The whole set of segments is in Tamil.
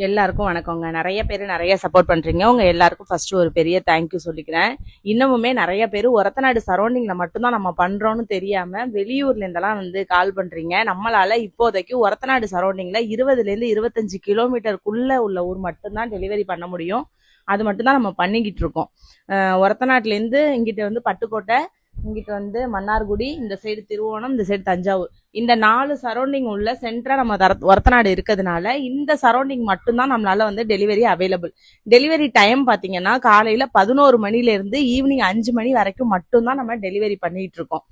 எல்லாருக்கும் வணக்கங்க. நிறைய பேர் நிறைய சப்போர்ட் பண்றீங்க. உங்க எல்லாருக்கும் ஃபர்ஸ்ட் ஒரு பெரிய தேங்க்யூ சொல்லிக்கிறேன். இன்னமுமே நிறைய பேர் ஒரத்தநாடு சரௌண்டிங்ல மட்டும்தான் நம்ம பண்றோம்னு தெரியாம வெளியூர்ல இருந்தெல்லாம் கால் பண்றீங்க. நம்மளால இப்போதைக்கு ஒரத்தநாடு சரௌண்டிங்ல 20ல இருந்து 25 கிலோமீட்டருக்குள்ள உள்ள ஊர் மட்டும்தான் டெலிவரி பண்ண முடியும். அது மட்டும்தான் நம்ம பண்ணிக்கிட்டு இருக்கோம். ஒரத்தநாட்டுல இருந்து இங்கிட்ட பட்டுக்கோட்டை, இங்கிட்ட மன்னார்குடி, இந்த சைடு திருவோணம், இந்த சைடு தஞ்சாவூர், இந்த 4 சரௌண்டிங் உள்ள சென்டரா நம்ம ஒரத்தநாடு இருக்கிறதுனால இந்த சரௌண்டிங் மட்டும்தான் நம்மளால டெலிவரி அவைலபிள். டெலிவரி டைம் பாத்தீங்கன்னா காலையில 11 மணில இருந்து ஈவினிங் 5 மணி வரைக்கும் மட்டும்தான் நம்ம டெலிவரி பண்ணிட்டு இருக்கோம்.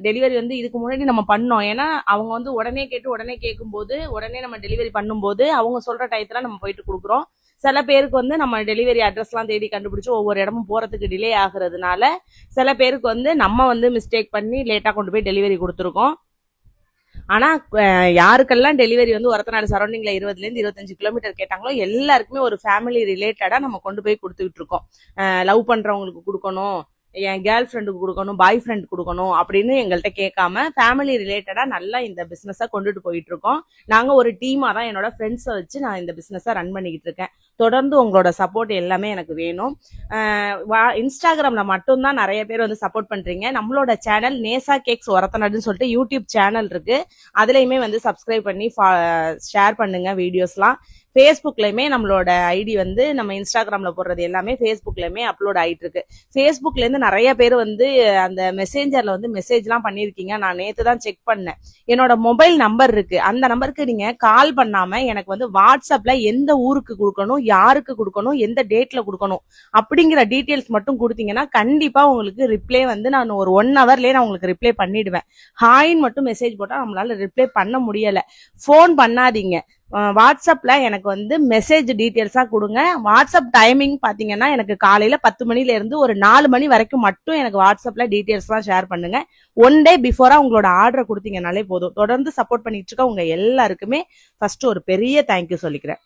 டெலிவரி இதுக்கு முன்னாடி நம்ம பண்ணோம். ஏன்னா அவங்க உடனே கேட்டு உடனே கேட்கும்போது உடனே நம்ம டெலிவரி பண்ணும்போது அவங்க சொல்ற டயத்துல நம்ம போயிட்டு கொடுக்குறோம். சில பேருக்கு நம்ம டெலிவரி அட்ரஸ்லாம் தேடி கண்டுபிடிச்சு ஒவ்வொரு இடமும் போறதுக்கு டிலே ஆகுறதுனால சில பேருக்கு நம்ம மிஸ்டேக் பண்ணி லேட்டா கொண்டு போய் டெலிவரி கொடுத்துருக்கோம். ஆனா யாருக்கெல்லாம் டெலிவரி ஒரத்தநாடு சரௌண்டிங்ல 20ல இருந்து 25 கிலோமீட்டர் கேட்டாங்களோ எல்லாருக்குமே ஒரு ஃபேமிலி ரிலேட்டடா நம்ம கொண்டு போய் கொடுத்துக்கிட்டு இருக்கோம். லவ் பண்றவங்களுக்கு கொடுக்கணும், என் கேர்ள் ஃப்ரெண்டுக்கு கொடுக்கணும், பாய் ஃப்ரெண்ட் கொடுக்கணும் அப்படின்னு எங்கள்கிட்ட கேட்காம ஃபேமிலி ரிலேட்டடா நல்லா இந்த பிசினஸை கொண்டுட்டு போயிட்டு இருக்கோம். நாங்க ஒரு டீமா தான் என்னோட ஃப்ரெண்ட்ஸை வச்சு நான் இந்த பிசினஸை ரன் பண்ணிக்கிட்டு இருக்கேன். தொடர்ந்து உங்களோட சப்போர்ட் எல்லாமே எனக்கு வேணும். இன்ஸ்டாகிராம்ல மட்டும்தான் நிறைய பேர் சப்போர்ட் பண்றீங்க. நம்மளோட சேனல் நேசா கேக்ஸ் ஒரத்தநாடுன்னு சொல்லிட்டு யூடியூப் சேனல் இருக்கு. அதுலயுமே சப்ஸ்கிரைப் பண்ணி ஷேர் பண்ணுங்க வீடியோஸ்லாம். ஃபேஸ்புக்லயுமே நம்மளோட ஐடி நம்ம இன்ஸ்டாகிராம்ல போடுறது எல்லாமே ஃபேஸ்புக்லயுமே அப்லோட் ஆயிட்டு இருக்கு. ஃபேஸ்புக்ல இருந்து நிறைய பேர் அந்த மெசேஞ்சர்ல மெசேஜ்லாம் பண்ணிருக்கீங்க. நான் நேத்து தான் செக் பண்ணேன். என்னோட மொபைல் நம்பர் இருக்கு, அந்த நம்பருக்கு நீங்க கால் பண்ணாம எனக்கு வாட்ஸ்அப்ல எந்த ஊருக்கு கொடுக்கணும், யாருக்கு கொடுக்கணும், எந்த டேட்ல கொடுக்கணும் அப்படிங்கிற டீட்டெயில்ஸ் மட்டும் கொடுத்தீங்கன்னா கண்டிப்பா உங்களுக்கு ரிப்ளை நான் ஒரு 1 ஹவர்லயே நான் உங்களுக்கு ரிப்ளை பண்ணிடுவேன். ஹாய்ன்னு மட்டும் மெசேஜ் போட்டா நம்மளால ரிப்ளை பண்ண முடியல. போன் பண்ணாதீங்க. வாட்ஸ்அப்ல எனக்கு மெசேஜ் டீட்டெயில்ஸா கொடுங்க. வாட்ஸ்அப் டைமிங் பாத்தீங்கன்னா எனக்கு காலையில 10 மணில இருந்து ஒரு 4 மணி வரைக்கும் மட்டும் எனக்கு வாட்ஸ்அப்ல டீட்டெயில்ஸ்லாம் ஷேர் பண்ணுங்க. 1 டே பிஃபோரா உங்களோட ஆர்டரை கொடுத்தீங்கனாலே போதும். தொடர்ந்து சப்போர்ட் பண்ணிட்டு இருக்க உங்க எல்லாருக்குமே ஃபர்ஸ்ட் ஒரு பெரிய தேங்க்யூ சொல்லிக்கிறேன்.